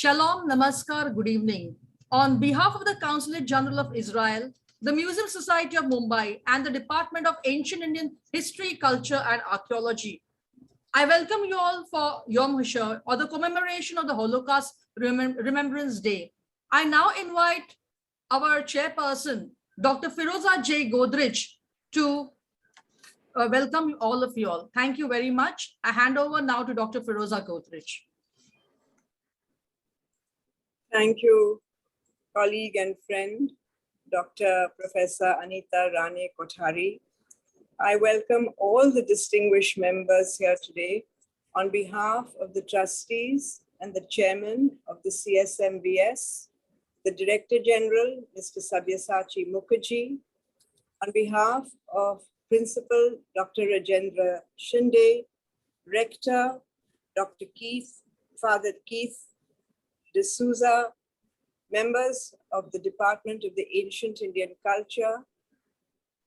Shalom, Namaskar, good evening. On behalf of the Consulate General of Israel, the Museum Society of Mumbai, and the Department of Ancient Indian History, Culture, and Archaeology, I welcome you all for Yom HaShoah, or the commemoration of the Holocaust Remembrance Day. I now invite our chairperson, Dr. Firoza J. Godrej, to welcome all of you all. Thank you very much. I hand over now to Dr. Firoza Godrej. Thank you, colleague and friend, Dr. Professor Anita Rane Kothari. I welcome all the distinguished members here today on behalf of the trustees and the chairman of the CSMVS, the Director General, Mr. Sabyasachi Mukherjee, on behalf of Principal Dr. Rajendra Shinde, Rector Dr. Father Keith D'Souza, members of the Department of the Ancient Indian Culture,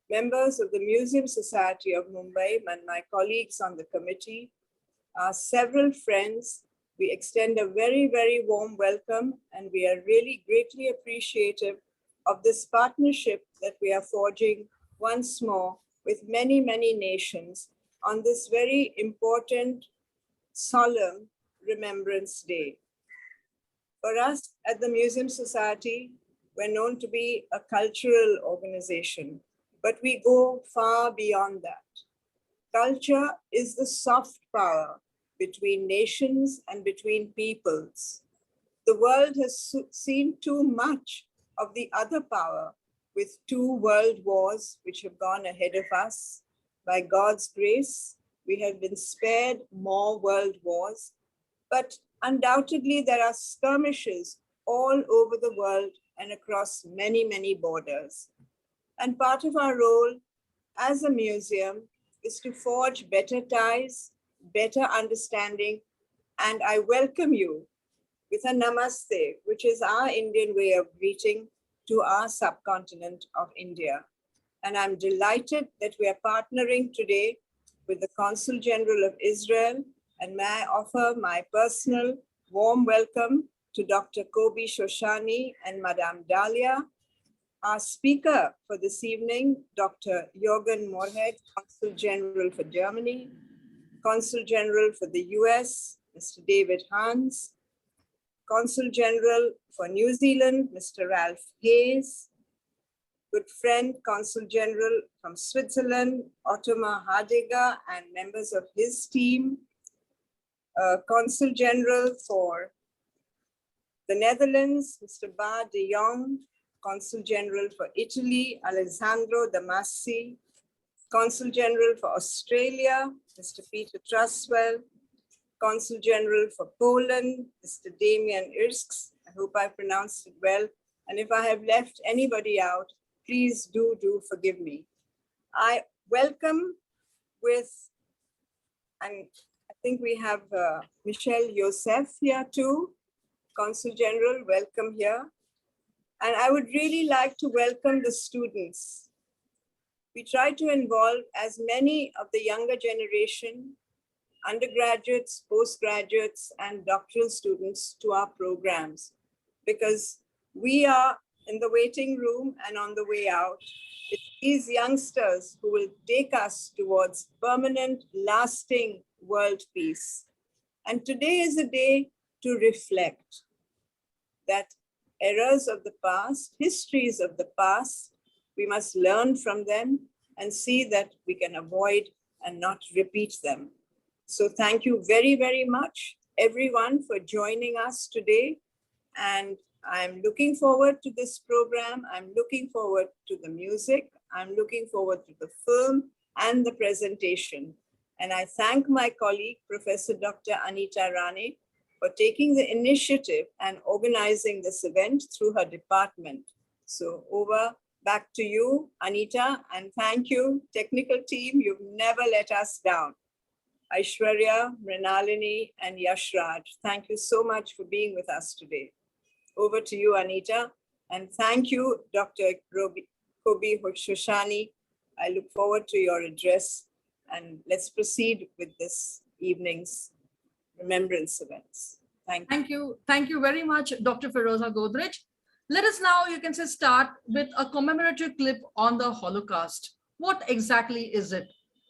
members of the Museum Society of Mumbai, and my colleagues on the committee, our several friends. We extend a very, very warm welcome, and we are really greatly appreciative of this partnership that we are forging once more with many, many nations on this very important, solemn Remembrance Day. For us at the Museum Society, we're known to be a cultural organization, but we go far beyond that. Culture is the soft power between nations and between peoples. The world has seen too much of the other power, with 2 world wars which have gone ahead of us. By God's grace, we have been spared more world wars, but undoubtedly there are skirmishes all over the world and across many, many borders. And part of our role as a museum is to forge better ties, better understanding, and I welcome you with a namaste, which is our Indian way of greeting to our subcontinent of India. And I'm delighted that we are partnering today with the Consul General of Israel, and may I offer my personal warm welcome to Dr. Kobi Shoshani and Madame Dalia. Our speaker for this evening, Dr. Jürgen Moorhead, Consul General for Germany, Consul General for the US, Mr. David Hans, Consul General for New Zealand, Mr. Ralph Hayes, good friend, Consul General from Switzerland, Ottmar Hardegger, and members of his team, Consul General for the Netherlands, Mr. Ba de Jong, Consul General for Italy, Alessandro Damassi, Consul General for Australia, Mr. Peter Truswell, Consul General for Poland, Mr. Damian Irsks. I hope I pronounced it well. And if I have left anybody out, please do forgive me. I welcome and I think we have Michelle Yosef here too, Consul General, welcome here. And I would really like to welcome the students. We try to involve as many of the younger generation, undergraduates, postgraduates, and doctoral students to our programs, because we are in the waiting room and on the way out. It's these youngsters who will take us towards permanent, lasting world peace. And today is a day to reflect that errors of the past, histories of the past, we must learn from them and see that we can avoid and not repeat them. So thank you very, very much, everyone, for joining us today. And I'm looking forward to this program. I'm looking forward to the music. I'm looking forward to the film and the presentation. And I thank my colleague, Professor Dr. Anita Rane, for taking the initiative and organizing this event through her department. So back to you, Anita, and thank you, technical team. You've never let us down. Aishwarya, Mrinalini, and Yashraj, thank you so much for being with us today. Over to you, Anita, and thank you, Dr. Kobi Shoshani. I look forward to your address, and let's proceed with this evening's remembrance events. Thank you. Thank you. Thank you very much, Dr. Feroza Godrej. Let us now, you can say, start with a commemorative clip on the Holocaust. What exactly is it?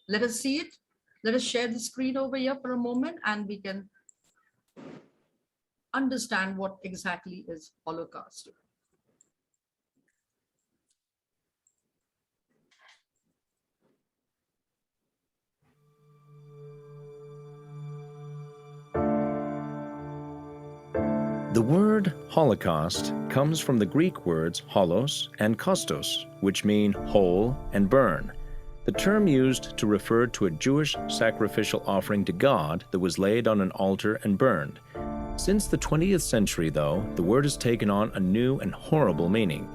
Let us see it. Let us share the screen over here for a moment and we can understand what exactly is Holocaust. The word Holocaust comes from the Greek words holos and kostos, which mean whole and burn. The term used to refer to a Jewish sacrificial offering to God that was laid on an altar and burned. Since the 20th century, though, the word has taken on a new and horrible meaning.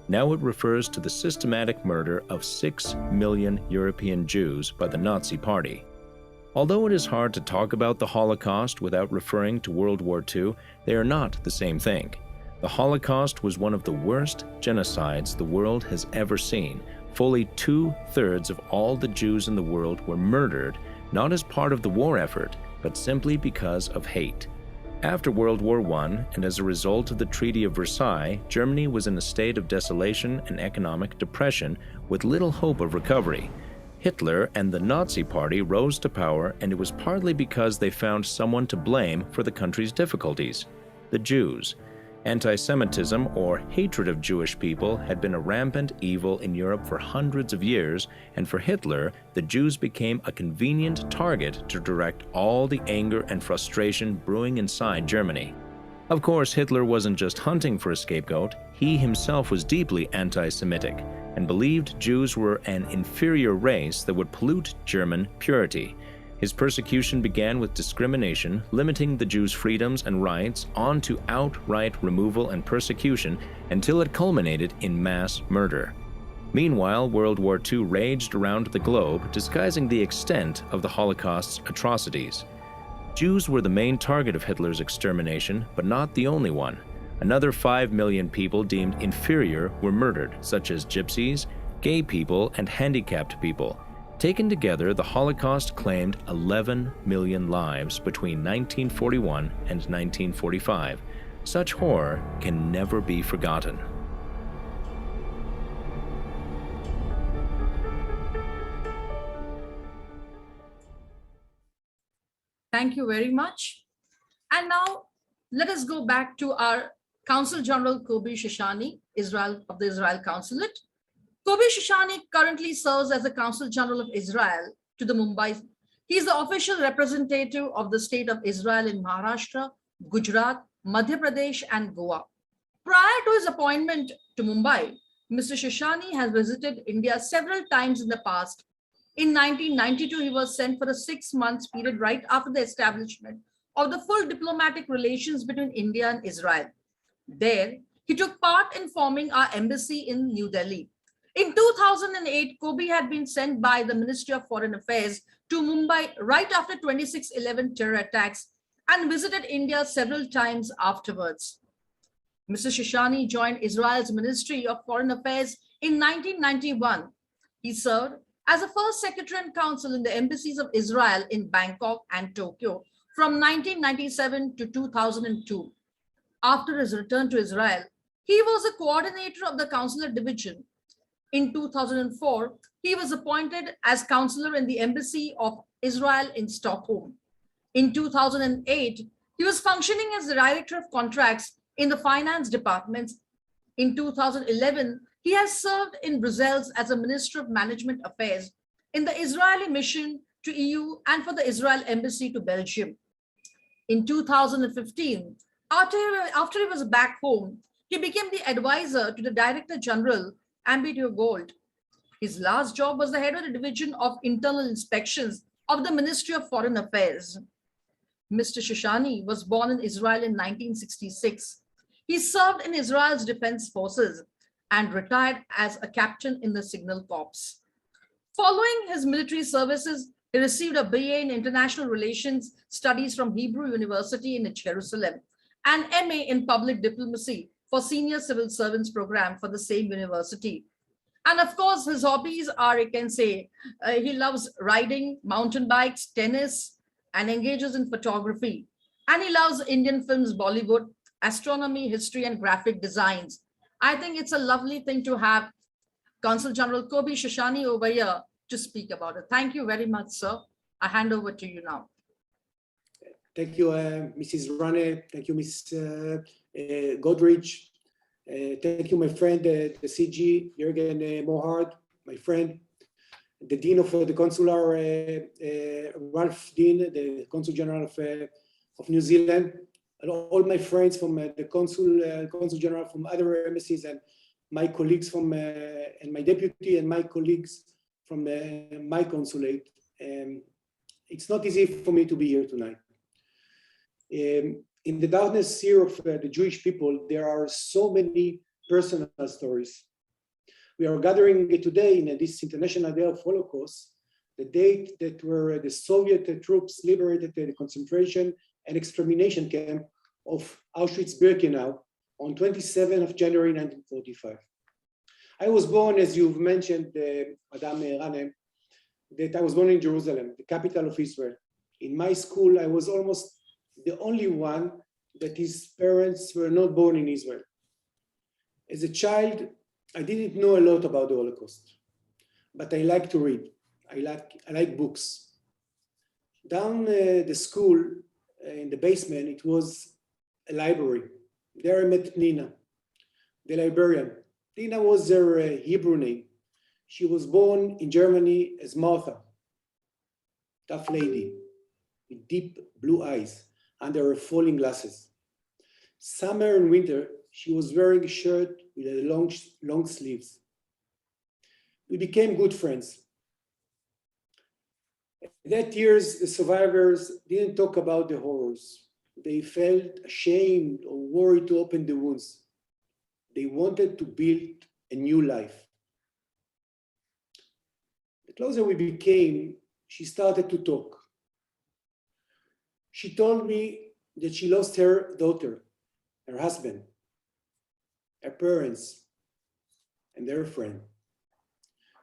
Now it refers to the systematic murder of 6 million European Jews by the Nazi Party. Although it is hard to talk about the Holocaust without referring to World War II, they are not the same thing. The Holocaust was one of the worst genocides the world has ever seen. Fully 2/3 of all the Jews in the world were murdered, not as part of the war effort, but simply because of hate. After World War I, and as a result of the Treaty of Versailles, Germany was in a state of desolation and economic depression with little hope of recovery. Hitler and the Nazi Party rose to power, and it was partly because they found someone to blame for the country's difficulties: the Jews. Anti-Semitism, or hatred of Jewish people, had been a rampant evil in Europe for hundreds of years, and for Hitler, the Jews became a convenient target to direct all the anger and frustration brewing inside Germany. Of course, Hitler wasn't just hunting for a scapegoat. He himself was deeply anti-Semitic and believed Jews were an inferior race that would pollute German purity. His persecution began with discrimination, limiting the Jews' freedoms and rights, on to outright removal and persecution, until it culminated in mass murder. Meanwhile, World War II raged around the globe, disguising the extent of the Holocaust's atrocities. Jews were the main target of Hitler's extermination, but not the only one. Another 5 million people deemed inferior were murdered, such as gypsies, gay people, and handicapped people. Taken together, the Holocaust claimed 11 million lives between 1941 and 1945. Such horror can never be forgotten. Thank you very much. And now let us go back to our Consul General Kobi Shishani, Israel, of the Israel Consulate. Kobi Shishani currently serves as the Consul General of Israel to the Mumbai. He is the official representative of the state of Israel in Maharashtra, Gujarat, Madhya Pradesh, and Goa. Prior to his appointment to Mumbai, Mr. Shishani has visited India several times in the past. In 1992, he was sent for a 6-month period right after the establishment of the full diplomatic relations between India and Israel. There, he took part in forming our embassy in New Delhi. In 2008, Kobi had been sent by the Ministry of Foreign Affairs to Mumbai right after 26/11 terror attacks and visited India several times afterwards. Mr. Shishani joined Israel's Ministry of Foreign Affairs in 1991. He served as the first secretary and counsel in the embassies of Israel in Bangkok and Tokyo from 1997 to 2002. After his return to Israel, he was a coordinator of the consular division. In 2004, he was appointed as counselor in the Embassy of Israel in Stockholm. In 2008, he was functioning as the director of contracts in the finance department. In 2011, he has served in Brussels as a Minister of Management Affairs in the Israeli mission to EU and for the Israel Embassy to Belgium. In 2015, after he was back home, he became the advisor to the Director General, Ambitio Gold. His last job was the head of the Division of Internal Inspections of the Ministry of Foreign Affairs. Mr. Shishani was born in Israel in 1966. He served in Israel's Defense Forces and retired as a captain in the Signal Corps. Following his military services, he received a BA in International Relations Studies from Hebrew University in Jerusalem and MA in Public Diplomacy for Senior Civil Servants Program for the same university. And of course, his hobbies are, you can say, he loves riding, mountain bikes, tennis, and engages in photography. And he loves Indian films, Bollywood, astronomy, history, and graphic designs. I think it's a lovely thing to have Consul General Kobi Shashani over here to speak about it. Thank you very much, sir. I hand over to you now. Thank you, Mrs. Rane. Thank you, Ms. Godrich. Thank you, my friend, the CG, Jürgen Mohard, my friend, the Dean of the Consular, Ralph Dean, the Consul General of New Zealand, and all my friends from the Consul General from other embassies, and my colleagues from, and my deputy and my colleagues from my consulate. It's not easy for me to be here tonight. In the darkness here of the Jewish people, there are so many personal stories. We are gathering today in this International Day of Holocaust, the date that where the Soviet troops liberated the concentration and extermination camp of Auschwitz-Birkenau on 27th of January 1945. I was born, as you've mentioned, Madame Rane, that I was born in Jerusalem, the capital of Israel. In my school, I was almost the only one that his parents were not born in Israel. As a child, I didn't know a lot about the Holocaust, but I like to read. I like books. Down the school, in the basement, it was a library. There I met Nina, the librarian. Nina was her Hebrew name. She was born in Germany as Martha, tough lady with deep blue eyes under her falling glasses. Summer and winter, she was wearing a shirt with a long sleeves. We became good friends. That years, the survivors didn't talk about the horrors. They felt ashamed or worried to open the wounds. They wanted to build a new life. The closer we became, she started to talk. She told me that she lost her daughter, her husband, her parents, and their friend.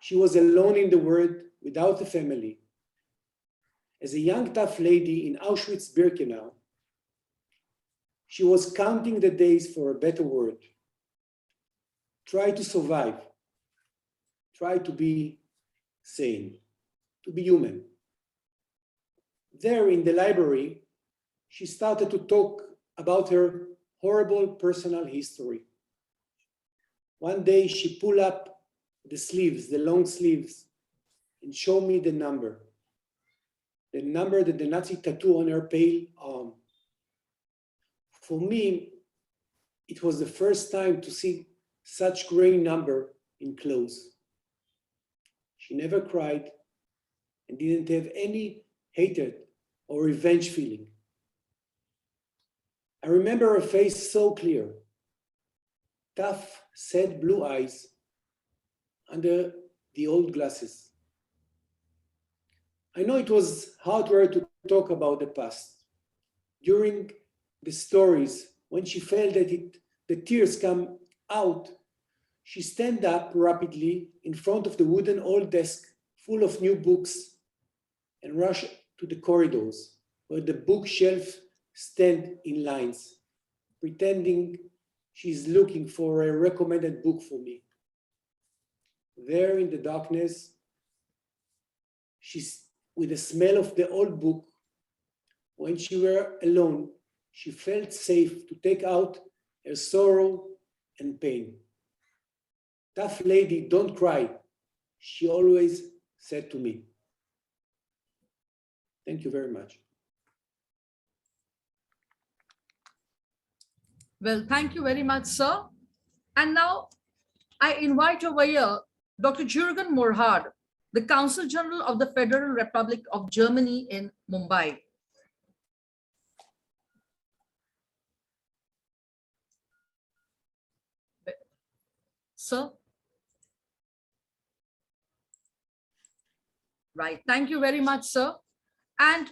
She was alone in the world without a family. As a young, tough lady in Auschwitz-Birkenau, she was counting the days for a better world. Try to survive. Try to be sane, to be human. There in the library, she started to talk about her horrible personal history. One day she pulled up the sleeves, the long sleeves, and showed me the number that the Nazi tattoo on her pale arm. For me, it was the first time to see such gray number in close. She never cried and didn't have any hatred or revenge feeling. I remember her face so clear, tough, sad blue eyes under the old glasses. I know it was hard for her to talk about the past. During the stories, when she felt that the tears come out, she stand up rapidly in front of the wooden old desk full of new books and rush to the corridors where the bookshelf stand in lines, pretending she's looking for a recommended book for me. There in the darkness, she's with the smell of the old book. When she were alone, she felt safe to take out her sorrow and pain. Tough lady, don't cry, she always said to me. Thank you very much. Well, thank you very much, sir. And now I invite over here Dr. Jürgen Mohard, the Consul General of the Federal Republic of Germany in Mumbai. Sir? Right, thank you very much, sir. And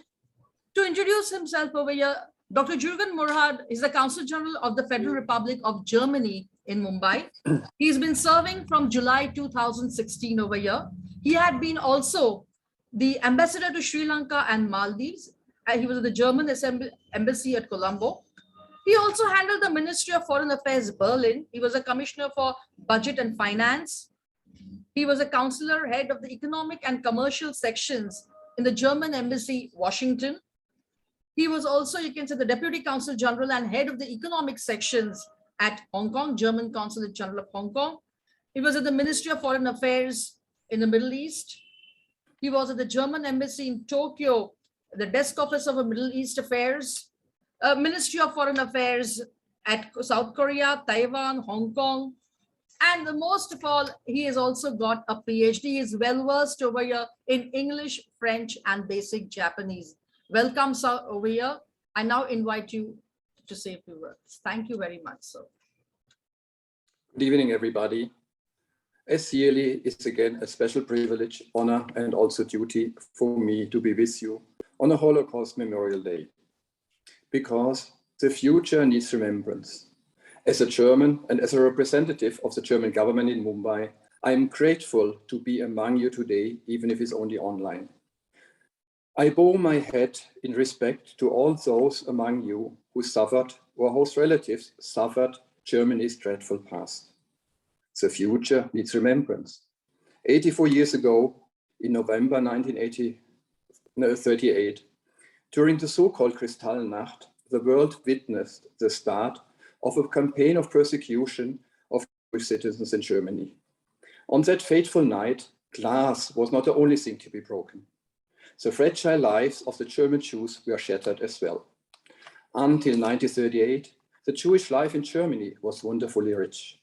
to introduce himself over here, Dr. Jürgen Mohard is the Consul General of the Federal Republic of Germany in Mumbai. He's been serving from July 2016 over here. He had been also the ambassador to Sri Lanka and Maldives, He was at the German embassy at Colombo. He also handled the Ministry of Foreign Affairs, Berlin. He was a commissioner for budget and finance. He was a counselor, head of the economic and commercial sections in the German embassy, Washington. He was also, you can say, the Deputy Consul General and head of the economic sections at Hong Kong, German Consulate General of Hong Kong. He was at the Ministry of Foreign Affairs in the Middle East. He was at the German Embassy in Tokyo, the Desk Office of Middle East Affairs, Ministry of Foreign Affairs at South Korea, Taiwan, Hong Kong. And the most of all, he has also got a PhD. He is well versed over here in English, French, and basic Japanese. Welcome, sir, over here. I now invite you to say a few words. Thank you very much, sir. Good evening, everybody. As yearly, it's again a special privilege, honor, and also duty for me to be with you on a Holocaust Memorial Day, because the future needs remembrance. As a German and as a representative of the German government in Mumbai, I am grateful to be among you today, even if it's only online. I bow my head in respect to all those among you who suffered or whose relatives suffered Germany's dreadful past. The future needs remembrance. 84 years ago, in November 1938, during the so-called Kristallnacht, the world witnessed the start of a campaign of persecution of Jewish citizens in Germany. On that fateful night, glass was not the only thing to be broken. The fragile lives of the German Jews were shattered as well. Until 1938, the Jewish life in Germany was wonderfully rich,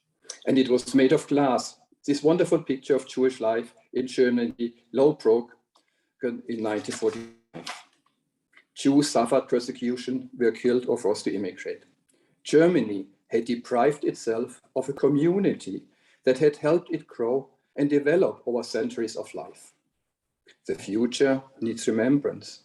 and it was made of glass. This wonderful picture of Jewish life in Germany low broke in 1945. Jews suffered persecution, were killed, or forced to immigrate. Germany had deprived itself of a community that had helped it grow and develop over centuries of life. The future needs remembrance.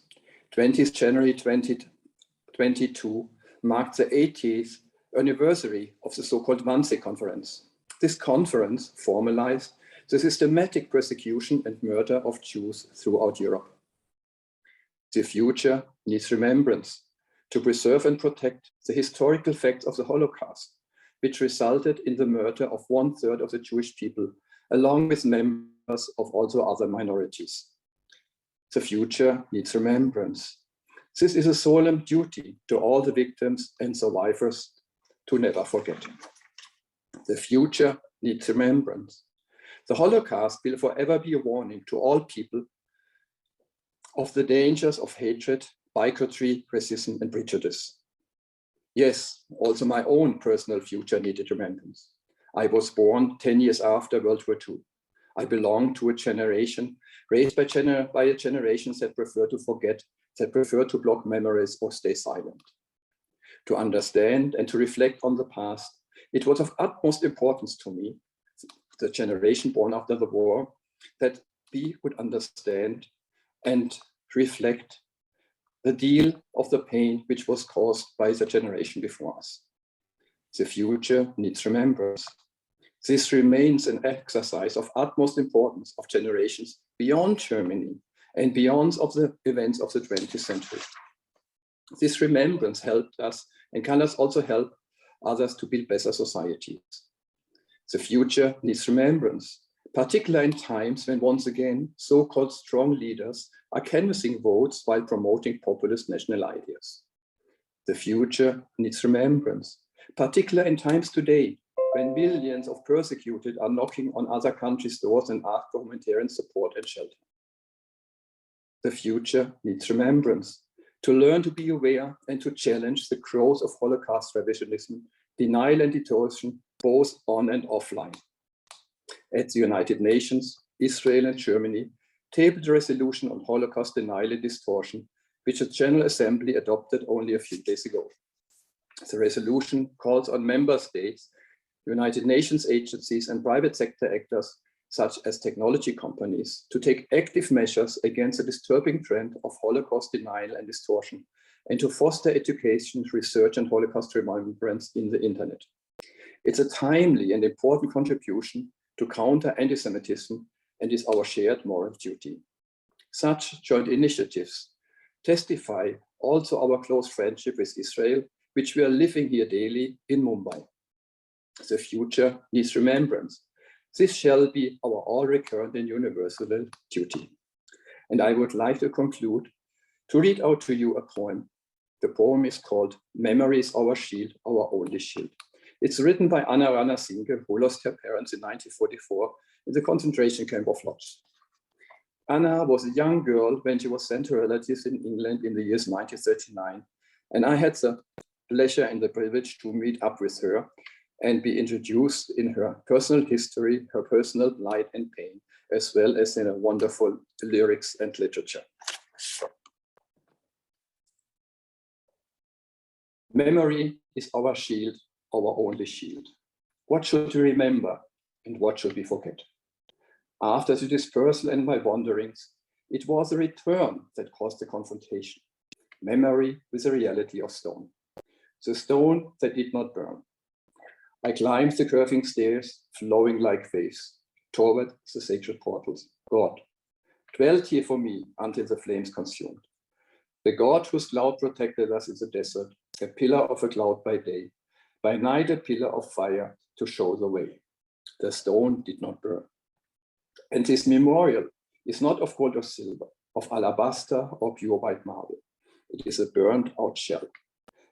20th January 2022 marked the 80th anniversary of the so-called Wannsee Conference. This conference formalized the systematic persecution and murder of Jews throughout Europe. The future needs remembrance to preserve and protect the historical facts of the Holocaust, which resulted in the murder of 1/3 of the Jewish people, along with members of also other minorities. The future needs remembrance. This is a solemn duty to all the victims and survivors to never forget. The future needs remembrance. The Holocaust will forever be a warning to all people of the dangers of hatred, bigotry, racism, and prejudice. Yes, also my own personal future needed remembrance. I was born 10 years after World War II. I belong to a generation raised by generations that prefer to forget, that prefer to block memories or stay silent. To understand and to reflect on the past, it was of utmost importance to me, the generation born after the war, that we would understand and reflect the deal of the pain which was caused by the generation before us. The future needs remembrance. This remains an exercise of utmost importance of generations beyond Germany and beyond of the events of the 20th century. This remembrance helped us and can also help others to build better societies. The future needs remembrance, particularly in times when once again so-called strong leaders are canvassing votes while promoting populist national ideas. The future needs remembrance, particularly in times today when millions of persecuted are knocking on other countries' doors and ask for humanitarian support and shelter. The future needs remembrance, to learn to be aware and to challenge the growth of Holocaust revisionism, denial and distortion, both on and offline. At the United Nations, Israel and Germany tabled a resolution on Holocaust denial and distortion, which the General Assembly adopted only a few days ago. The resolution calls on member states, United Nations agencies, and private sector actors, such as technology companies, to take active measures against the disturbing trend of Holocaust denial and distortion, and to foster education, research, and Holocaust remembrance in the internet. It's a timely and important contribution to counter anti-Semitism and is our shared moral duty. Such joint initiatives testify also our close friendship with Israel, which we are living here daily in Mumbai. The future needs remembrance. This shall be our all-recurrent and universal duty. And I would like to conclude to read out to you a poem. The poem is called Memory is Our Shield, Our Only Shield. It's written by Anna Rana Singh, who lost her parents in 1944 in the concentration camp of Lodz. Anna was a young girl when she was sent to relatives in England in the years 1939, and I had the pleasure and the privilege to meet up with her and be introduced in her personal history, her personal light and pain, as well as in a wonderful lyrics and literature. Memory is our shield, our only shield. What should we remember and what should we forget? After the dispersal and my wanderings, it was a return that caused the confrontation. Memory with the reality of stone. The stone that did not burn. I climbed the curving stairs, flowing like waves, toward the sacred portals. God dwelt here for me until the flames consumed. The God whose cloud protected us in the desert, a pillar of a cloud by day, by night a pillar of fire to show the way. The stone did not burn. And this memorial is not of gold or silver, of alabaster or pure white marble. It is a burned out shell.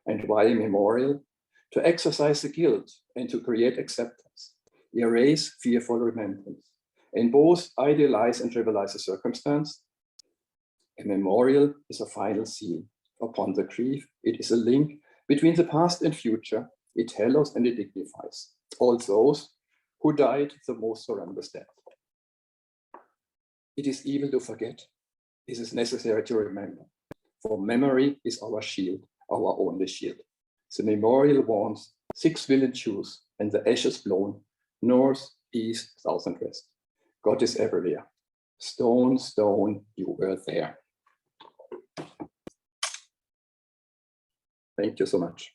And why a memorial? To exercise the guilt and to create acceptance, erase fearful remembrance, and both idealize and trivialize the circumstance. A memorial is a final seal upon the grief. It is a link between the past and future. It hallows and it dignifies all those who died the most horrendous death. It is evil to forget. It is necessary to remember. For memory is our shield, our only shield. The memorial warns 6 million Jews and the ashes blown north, east, south, and west. God is everywhere. Stone, stone, you were there. Thank you so much.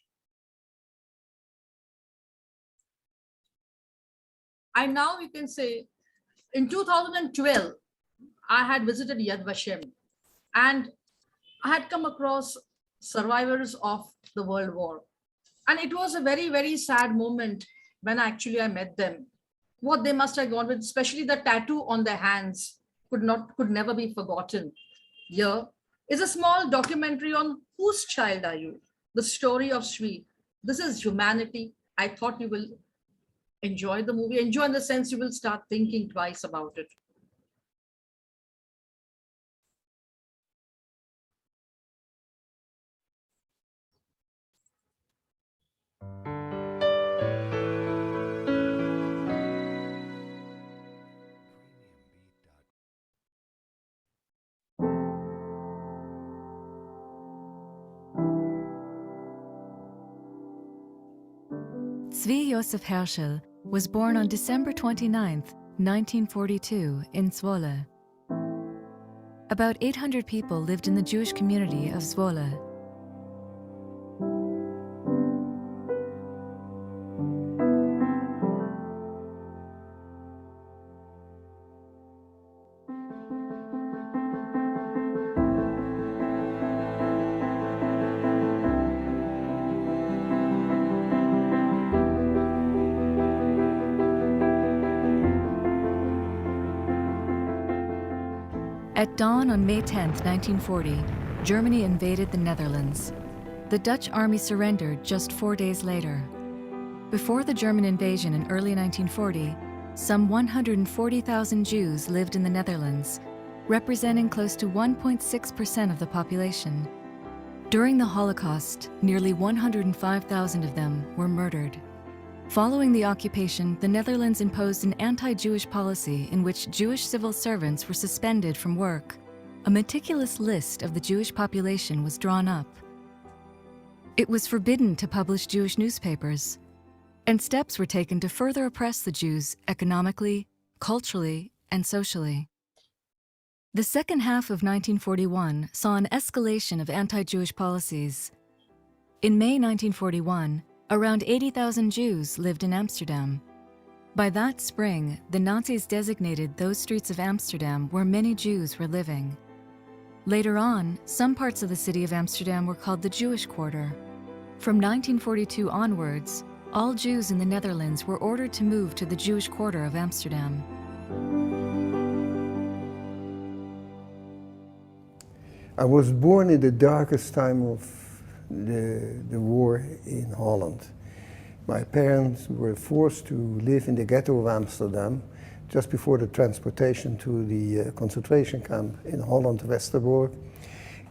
And now we can say, in 2012, I had visited Yad Vashem, and I had come across survivors of the World War. And it was a very, very sad moment when actually I met them. What they must have gone with, especially the tattoo on their hands, could never be forgotten. Here is a small documentary on Whose Child Are You? The story of Shri. This is humanity. I thought you will enjoy the movie. Enjoy in the sense you will start thinking twice about it. Zvi Josef Herschel was born on December 29, 1942, in Zwolle. About 800 people lived in the Jewish community of Zwolle. At dawn on May 10, 1940, Germany invaded the Netherlands. The Dutch army surrendered just 4 days later. Before the German invasion in early 1940, some 140,000 Jews lived in the Netherlands, representing close to 1.6% of the population. During the Holocaust, nearly 105,000 of them were murdered. Following the occupation, the Netherlands imposed an anti-Jewish policy in which Jewish civil servants were suspended from work. A meticulous list of the Jewish population was drawn up. It was forbidden to publish Jewish newspapers, and steps were taken to further oppress the Jews economically, culturally, and socially. The second half of 1941 saw an escalation of anti-Jewish policies. In May 1941, around 80,000 Jews lived in Amsterdam. By that spring, the Nazis designated those streets of Amsterdam where many Jews were living. Later on, some parts of the city of Amsterdam were called the Jewish Quarter. From 1942 onwards, all Jews in the Netherlands were ordered to move to the Jewish Quarter of Amsterdam. I was born in the darkest time of the war in Holland. My parents were forced to live in the ghetto of Amsterdam just before the transportation to the concentration camp in Holland, Westerbork,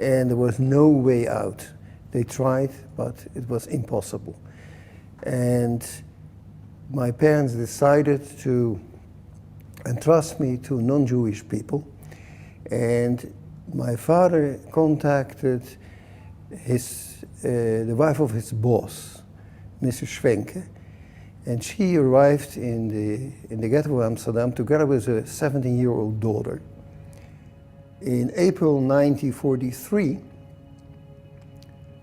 and there was no way out. They tried, but it was impossible. And my parents decided to entrust me to non-Jewish people, and my father contacted the wife of his boss, Mrs. Schwenke, and she arrived in the ghetto of Amsterdam together with a 17-year-old daughter. In April 1943,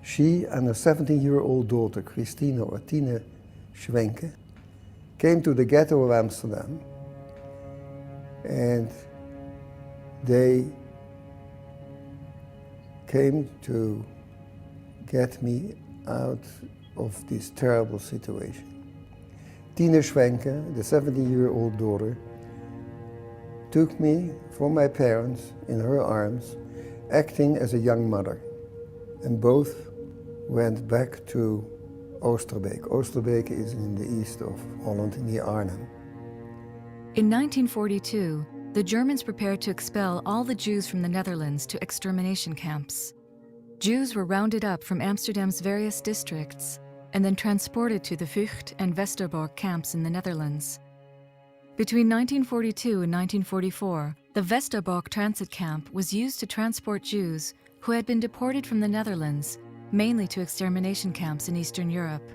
she and her 17-year-old daughter, Christine or Tine Schwenke, came to the ghetto of Amsterdam, and they came to get me out of this terrible situation. Tine Schwenke, the 17-year-old daughter, took me from my parents in her arms, acting as a young mother, and both went back to Oosterbeek. Oosterbeek is in the east of Holland, near Arnhem. In 1942, the Germans prepared to expel all the Jews from the Netherlands to extermination camps. Jews were rounded up from Amsterdam's various districts and then transported to the Vught and Westerbork camps in the Netherlands. Between 1942 and 1944, the Westerbork transit camp was used to transport Jews who had been deported from the Netherlands, mainly to extermination camps in Eastern Europe.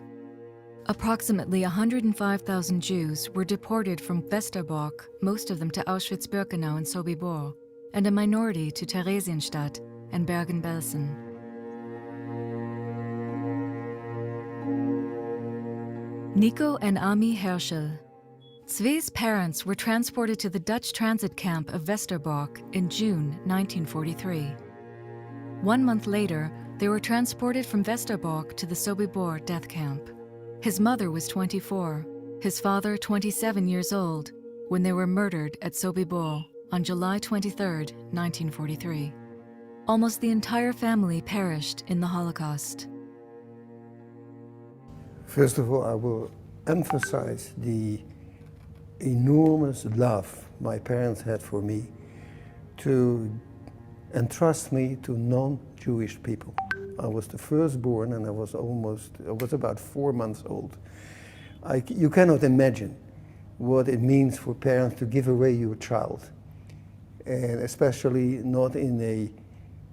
Approximately 105,000 Jews were deported from Westerbork, most of them to Auschwitz-Birkenau and Sobibor, and a minority to Theresienstadt and Bergen-Belsen. Nico and Ami Herschel. Zwe's parents were transported to the Dutch transit camp of Westerbork in June 1943. 1 month later, they were transported from Westerbork to the Sobibor death camp. His mother was 24, his father 27 years old, when they were murdered at Sobibor on July 23, 1943. Almost the entire family perished in the Holocaust. First of all, I will emphasize the enormous love my parents had for me to entrust me to non-Jewish people. I was the firstborn, and I was about 4 months old. You cannot imagine what it means for parents to give away your child, and especially not in a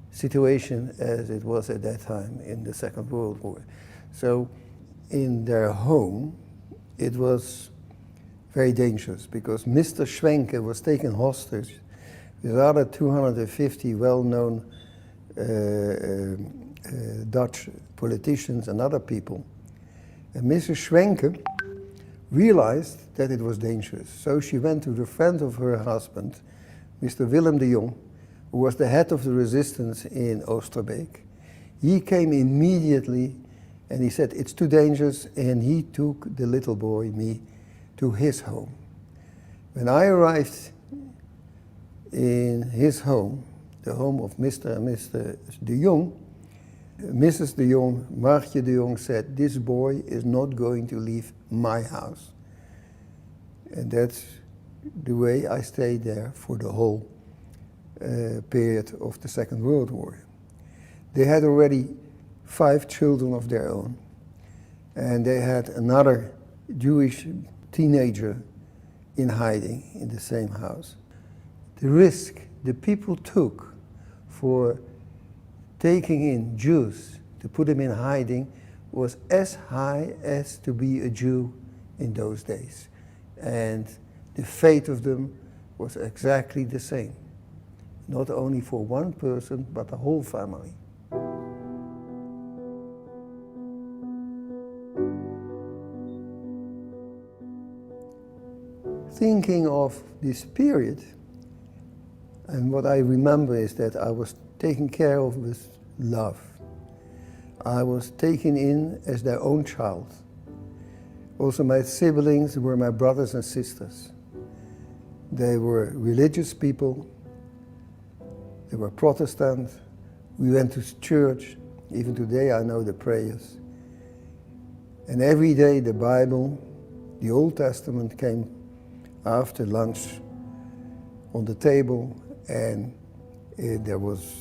situation as it was at that time in the Second World War. So in their home, it was very dangerous because Mr. Schwenke was taken hostage with other 250 well-known Dutch politicians and other people. And Mrs. Schwenke realized that it was dangerous. So she went to the friend of her husband, Mr. Willem de Jong, who was the head of the resistance in Oosterbeek. He came immediately and he said, it's too dangerous, and he took the little boy, me, to his home. When I arrived in his home, the home of Mr. and Mr. de Jong, Mrs. de Jong, Martje de Jong, said, this boy is not going to leave my house. And that's the way I stayed there for the whole period of the Second World War. They had already 5 children of their own, and they had another Jewish teenager in hiding in the same house. The risk the people took for taking in Jews to put them in hiding was as high as to be a Jew in those days. And the fate of them was exactly the same, not only for one person, but the whole family. Thinking of this period, and what I remember is that I was taken care of with love. I was taken in as their own child. Also, my siblings were my brothers and sisters. They were religious people. They were Protestant. We went to church. Even today I know the prayers. And every day the Bible, the Old Testament, came after lunch on the table, and there was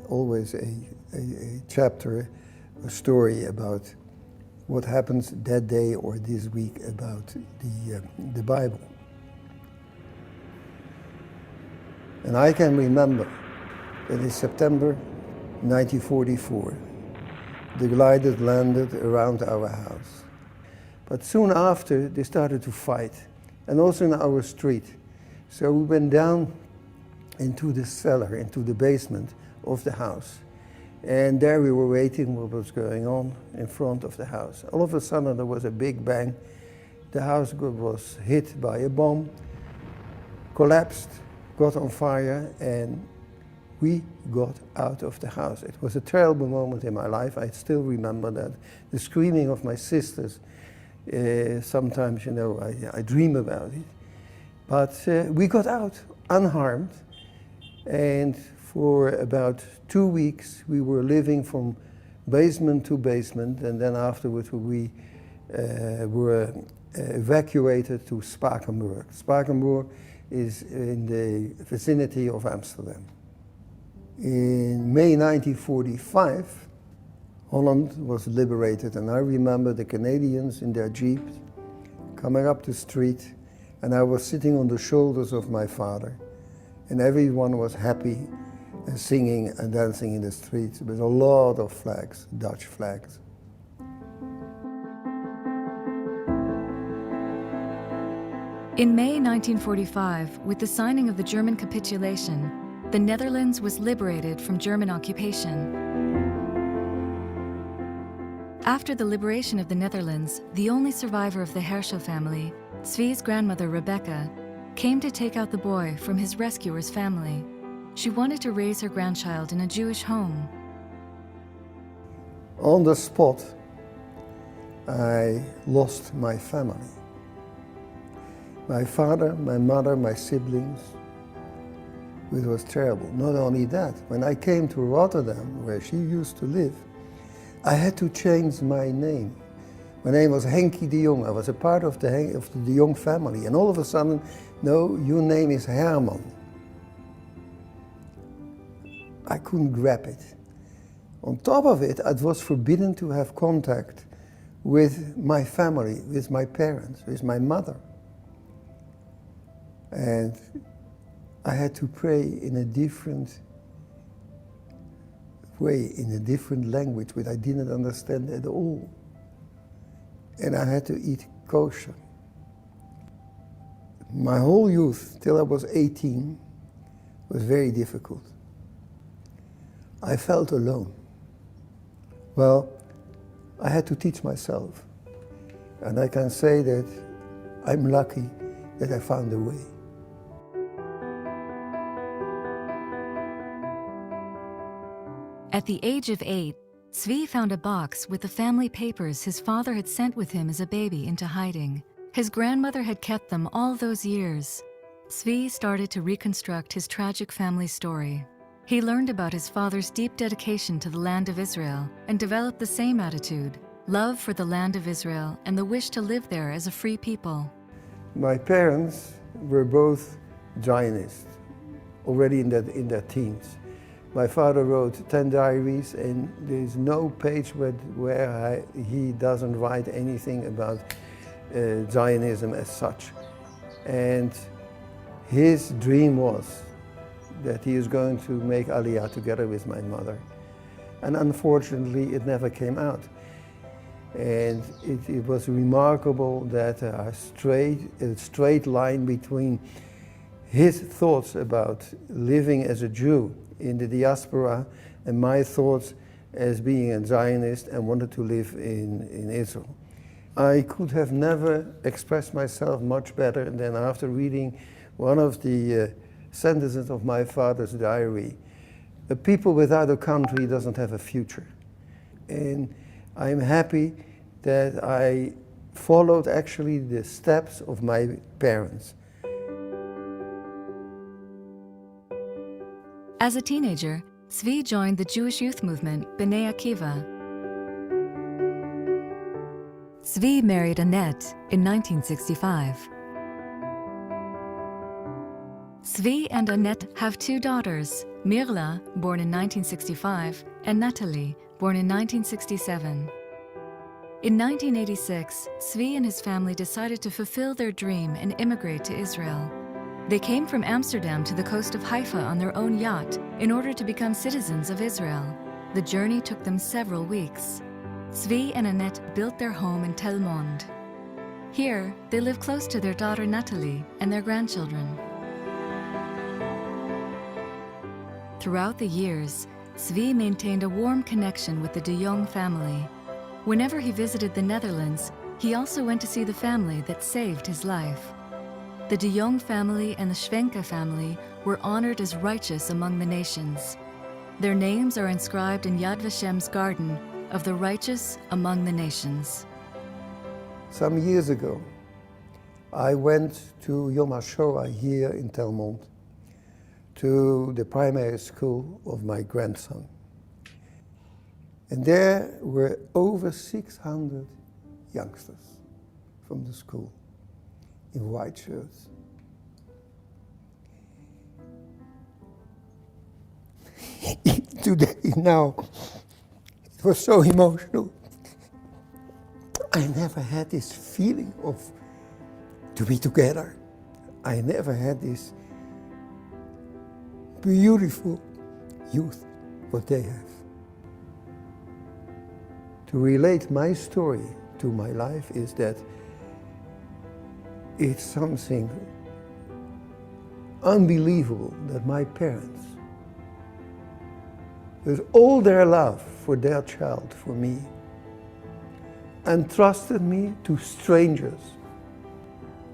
always a chapter, a story about what happens that day or this week about the Bible. And I can remember that in September 1944, the glider landed around our house. But soon after, they started to fight, and also in our street. So we went down into the cellar, into the basement of the house. And there we were waiting what was going on in front of the house. All of a sudden there was a big bang. The house was hit by a bomb, collapsed, got on fire, and we got out of the house. It was a terrible moment in my life. I still remember that. The screaming of my sisters, sometimes, you know, I dream about it. But we got out unharmed, and for about 2 weeks we were living from basement to basement, and then afterwards we were evacuated to Spakenburg. Spakenburg is in the vicinity of Amsterdam. In May 1945, Holland was liberated, and I remember the Canadians in their jeeps coming up the street, and I was sitting on the shoulders of my father, and everyone was happy and singing and dancing in the streets with a lot of flags, Dutch flags. In May 1945, with the signing of the German capitulation, the Netherlands was liberated from German occupation. After the liberation of the Netherlands, the only survivor of the Herschel family, Xavier's grandmother Rebecca, came to take out the boy from his rescuer's family. She wanted to raise her grandchild in a Jewish home. On the spot, I lost my family. My father, my mother, my siblings. It was terrible. Not only that, when I came to Rotterdam, where she used to live, I had to change my name. My name was Henkie de Jong. I was a part of the de Jong family. And all of a sudden, no, your name is Herman. I couldn't grab it. On top of it, it was forbidden to have contact with my family, with my parents, with my mother. And I had to pray in a different way, in a different language, which I didn't understand at all. And I had to eat kosher. My whole youth, till I was 18, was very difficult. I felt alone. Well, I had to teach myself. And I can say that I'm lucky that I found a way. At the age of 8, Xavier found a box with the family papers his father had sent with him as a baby into hiding. His grandmother had kept them all those years. Xavier started to reconstruct his tragic family story. He learned about his father's deep dedication to the land of Israel and developed the same attitude, love for the land of Israel and the wish to live there as a free people. My parents were both Zionists, already in their teens. My father wrote 10 diaries, and there's no page where he doesn't write anything about Zionism as such. And his dream was that he is going to make Aliyah together with my mother. And unfortunately, it never came out. And it was remarkable that a straight line between his thoughts about living as a Jew in the diaspora and my thoughts as being a Zionist and wanted to live in Israel. I could have never expressed myself much better than after reading one of the sentences of my father's diary, A people without a country doesn't have a future. And I'm happy that I followed actually the steps of my parents. As a teenager, Zvi joined the Jewish youth movement B'nai Akiva. Zvi married Annette in 1965. Zvi and Annette have two daughters, Mirla, born in 1965, and Natalie, born in 1967. In 1986, Zvi and his family decided to fulfill their dream and immigrate to Israel. They came from Amsterdam to the coast of Haifa on their own yacht in order to become citizens of Israel. The journey took them several weeks. Zvi and Annette built their home in Tel Mond. Here, they live close to their daughter Natalie and their grandchildren. Throughout the years, Zvi maintained a warm connection with the de Jong family. Whenever he visited the Netherlands, he also went to see the family that saved his life. The de Jong family and the Schwenke family were honored as righteous among the nations. Their names are inscribed in Yad Vashem's garden of the righteous among the nations. Some years ago, I went to Yom HaShoah here in Tel Mond, to the primary school of my grandson. And there were over 600 youngsters from the school in white shirts. Today, now, it was so emotional. I never had this feeling of to be together. I never had this beautiful youth, what they have. To relate my story to my life is that it's something unbelievable that my parents, with all their love for their child, for me, entrusted me to strangers.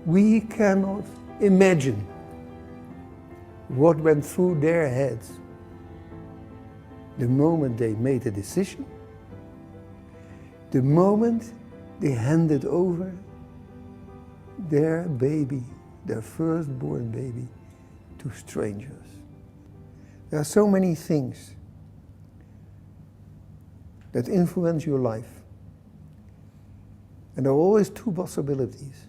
We cannot imagine what went through their heads the moment they made a decision, the moment they handed over their baby, their firstborn baby, to strangers. There are so many things that influence your life. And there are always two possibilities.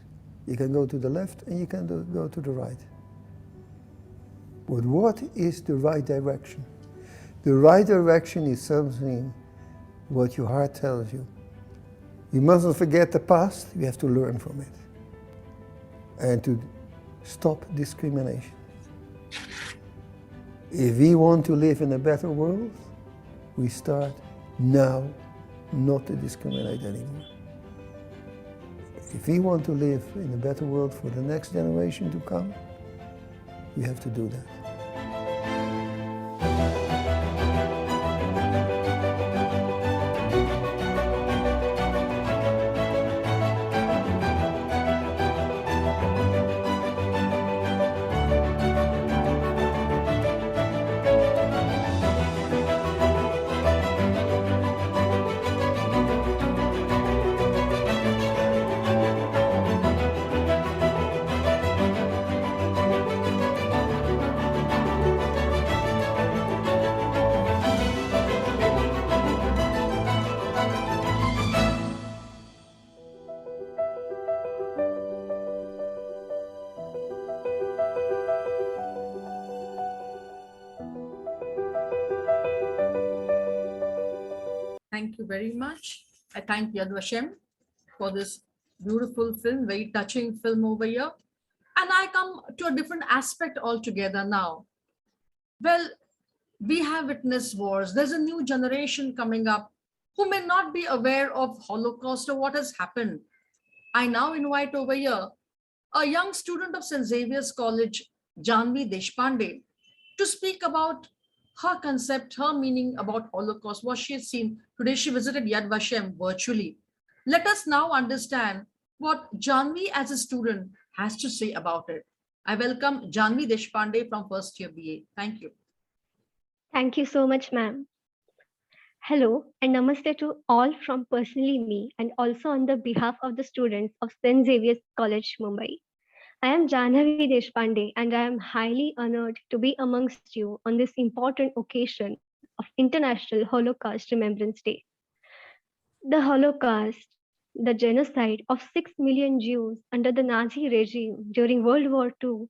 You can go to the left and you can go to the right. But what is the right direction? The right direction is something what your heart tells you. You mustn't forget the past, you have to learn from it. And to stop discrimination. If we want to live in a better world, we start now not to discriminate anymore. If we want to live in a better world for the next generation to come, we have to do that. Thank you very much. I thank Yad Vashem for this beautiful film, very touching film over here. And I come to a different aspect altogether now. Well, we have witnessed wars. There's a new generation coming up who may not be aware of Holocaust or what has happened. I now invite over here a young student of St. Xavier's College, Janvi Deshpande, to speak about her concept, her meaning about Holocaust, what she has seen. Today she visited Yad Vashem virtually. Let us now understand what Janvi as a student has to say about it. I welcome Janvi Deshpande from first year BA. Thank you. Thank you so much, ma'am. Hello and namaste to all from personally me and also on the behalf of the students of St. Xavier's College, Mumbai. I am Janhavi Deshpande and I am highly honored to be amongst you on this important occasion of International Holocaust Remembrance Day. The Holocaust, the genocide of 6 million Jews under the Nazi regime during World War II,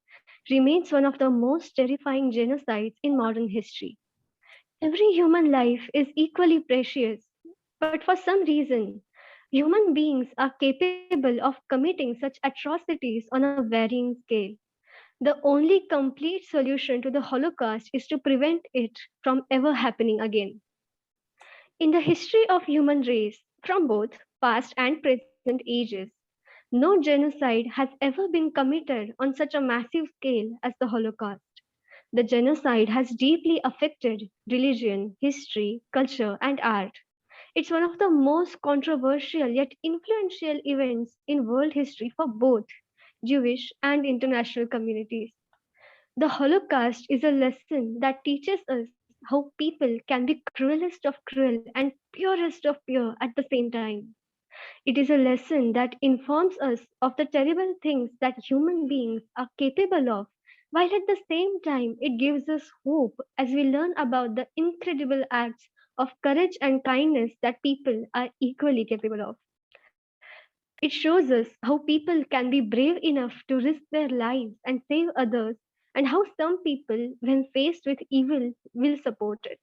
remains one of the most terrifying genocides in modern history. Every human life is equally precious, but for some reason, human beings are capable of committing such atrocities on a varying scale. The only complete solution to the Holocaust is to prevent it from ever happening again. In the history of human race, from both past and present ages, no genocide has ever been committed on such a massive scale as the Holocaust. The genocide has deeply affected religion, history, culture, and art. It's one of the most controversial yet influential events in world history for both Jewish and international communities. The Holocaust is a lesson that teaches us how people can be cruelest of cruel and purest of pure at the same time. It is a lesson that informs us of the terrible things that human beings are capable of, while at the same time it gives us hope as we learn about the incredible acts of courage and kindness that people are equally capable of. It shows us how people can be brave enough to risk their lives and save others, and how some people, when faced with evil, will support it.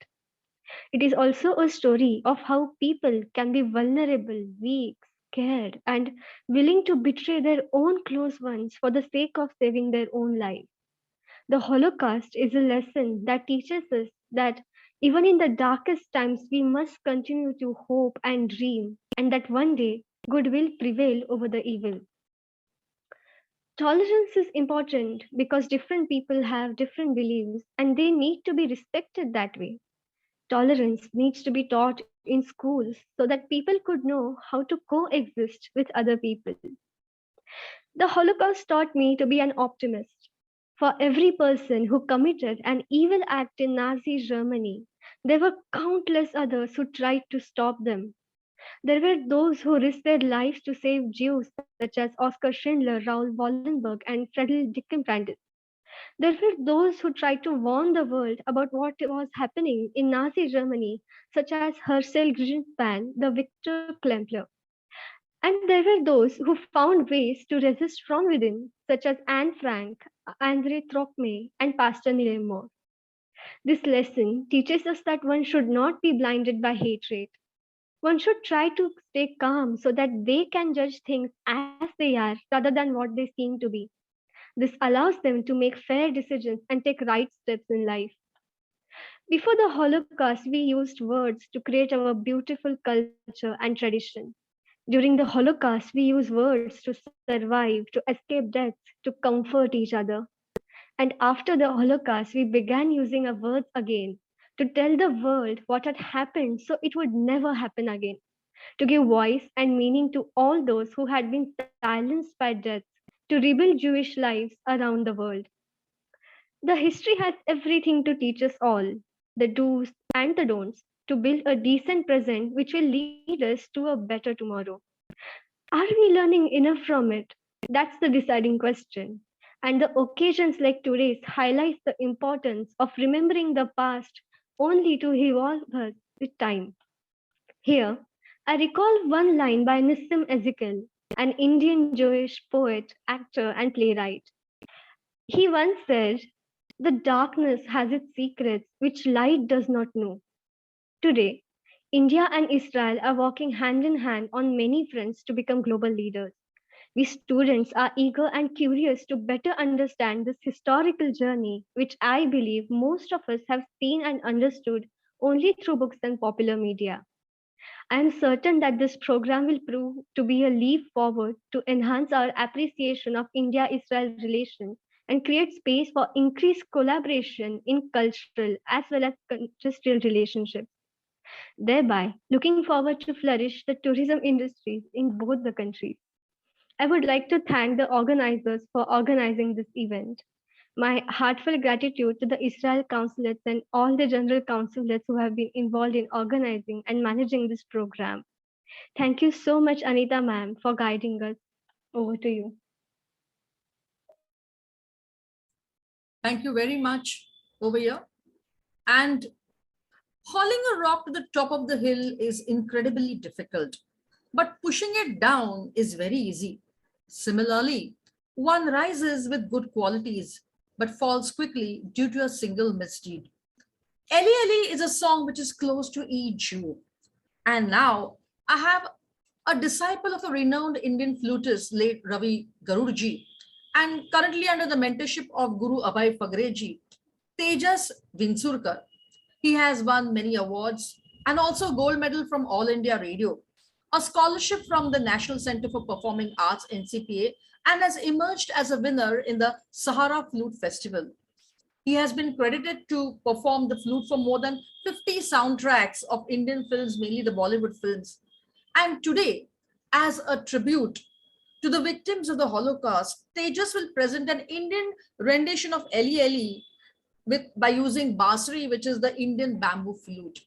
It is also a story of how people can be vulnerable, weak, scared, and willing to betray their own close ones for the sake of saving their own life. The Holocaust is a lesson that teaches us that even in the darkest times, we must continue to hope and dream, and that one day good will prevail over the evil. Tolerance is important because different people have different beliefs and they need to be respected that way. Tolerance needs to be taught in schools so that people could know how to coexist with other people. The Holocaust taught me to be an optimist. For every person who committed an evil act in Nazi Germany, there were countless others who tried to stop them. There were those who risked their lives to save Jews, such as Oskar Schindler, Raoul Wallenberg, and Friedrich Dickenbrand. There were those who tried to warn the world about what was happening in Nazi Germany, such as Herschel Greenspan, the Victor Klempler. And there were those who found ways to resist from within, such as Anne Frank, André Trocmé, and Pastor Nilemore. This lesson teaches us that one should not be blinded by hatred. One should try to stay calm so that they can judge things as they are rather than what they seem to be. This allows them to make fair decisions and take right steps in life. Before the Holocaust, we used words to create our beautiful culture and tradition. During the Holocaust, we use words to survive, to escape death, to comfort each other. And after the Holocaust, we began using our words again to tell the world what had happened so it would never happen again, to give voice and meaning to all those who had been silenced by death, to rebuild Jewish lives around the world. The history has everything to teach us all, the do's and the don'ts, to build a decent present which will lead us to a better tomorrow. Are we learning enough from it? That's the deciding question. And the occasions like today's highlights the importance of remembering the past only to evolve us with time. Here, I recall one line by Nissim Ezekiel, an Indian Jewish poet, actor, and playwright. He once said, "The darkness has its secrets which light does not know." Today, India and Israel are working hand in hand on many fronts to become global leaders. We students are eager and curious to better understand this historical journey, which I believe most of us have seen and understood only through books and popular media. I am certain that this program will prove to be a leap forward to enhance our appreciation of India Israel relations and create space for increased collaboration in cultural as well as industrial relationships, thereby looking forward to flourish the tourism industries in both the countries. I would like to thank the organizers for organizing this event. My heartfelt gratitude to the Israel Consulates and all the general consulates who have been involved in organizing and managing this program. Thank you so much, Anita ma'am, for guiding us. Over to you. Thank you very much over here. And hauling a rock to the top of the hill is incredibly difficult, but pushing it down is very easy. Similarly, one rises with good qualities, but falls quickly due to a single misdeed. Eli Eli is a song which is close to each Jew. And now I have a disciple of a renowned Indian flutist, late Ravi Garurji, and currently under the mentorship of Guru Abhay Fagreji, Tejas Vinsurkar. He has won many awards and also gold medal from All India Radio, a scholarship from the National Center for Performing Arts NCPA, and has emerged as a winner in the Sahara Flute Festival. He has been credited to perform the flute for more than 50 soundtracks of Indian films, mainly the Bollywood films. And today, as a tribute to the victims of the Holocaust, Tejas will present an Indian rendition of Eli Eli by using Basri, which is the Indian bamboo flute.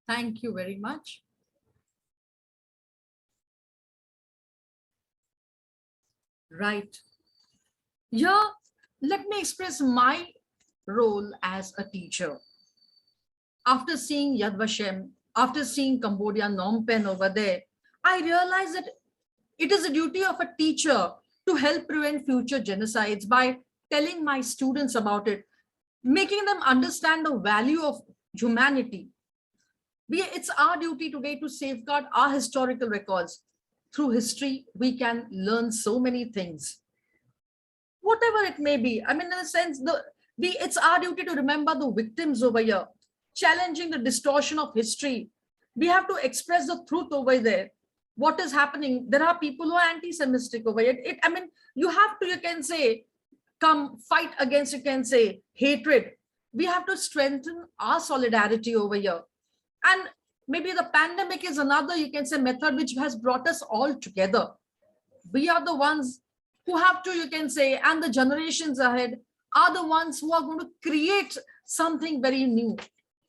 Thank you very much. Right. Here, let me express my role as a teacher. After seeing Yad Vashem, after seeing Cambodia, Phnom Penh over there, I realized that it is a duty of a teacher to help prevent future genocides by telling my students about it, making them understand the value of humanity. It's our duty today to safeguard our historical records. Through history, we can learn so many things. Whatever it may be, I mean, in a sense, it's our duty to remember the victims over here, challenging the distortion of history. We have to express the truth over there. What is happening? There are people who are anti-Semitic over here. I mean, you have to, you can say, come fight against, you can say, hatred. We have to strengthen our solidarity over here. And maybe the pandemic is another, you can say, method which has brought us all together. We are the ones who have to, you can say, and the generations ahead are the ones who are going to create something very new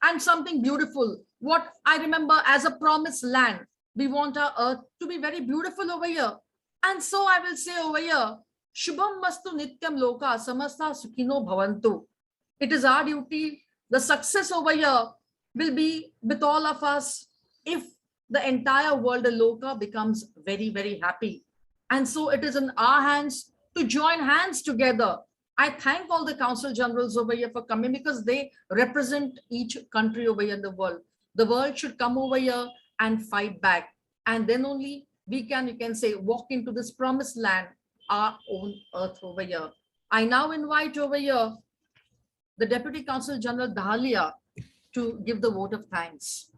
and something beautiful. What I remember as a promised land, we want our earth to be very beautiful over here. And so I will say over here, Shubham Mastu Nityam Loka Samasta Sukhino Bhavantu. It is our duty. The success over here will be with all of us if the entire world, the Loka, becomes very, very happy. And so it is in our hands to join hands together. I thank all the Council Generals over here for coming because they represent each country over here in the world. The world should come over here and fight back. And then only we can, you can say, walk into this promised land, our own earth over here. I now invite over here the Deputy Consul General Dahalia to give the vote of thanks.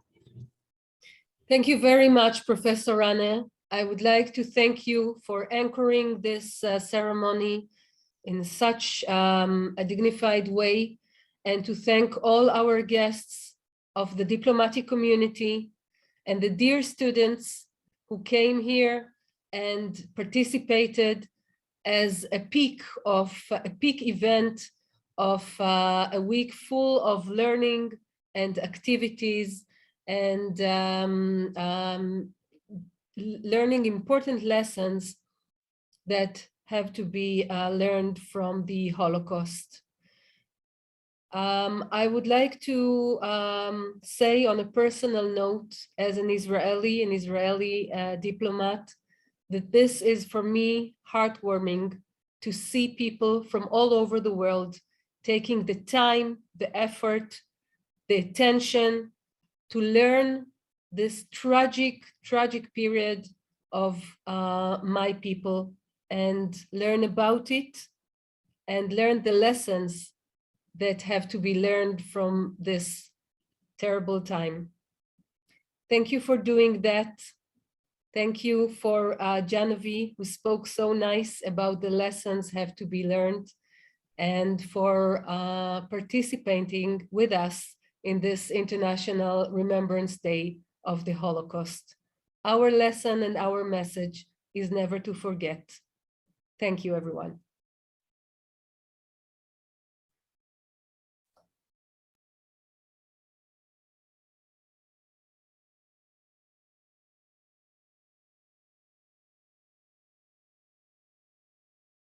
Thank you very much, Professor Rane. I would like to thank you for anchoring this ceremony in such a dignified way, and to thank all our guests of the diplomatic community and the dear students who came here and participated as a peak event of a week full of learning and activities and learning important lessons that have to be learned from the Holocaust. I would like to say on a personal note, as an Israeli diplomat, that this is for me heartwarming to see people from all over the world taking the time, the effort, the attention to learn this tragic period of my people and learn about it and learn the lessons that have to be learned from this terrible time. Thank you for doing that. Thank you for Genevieve, who spoke so nice about the lessons have to be learned, and for participating with us in this International Remembrance Day of the Holocaust. Our lesson and our message is never to forget. Thank you, everyone.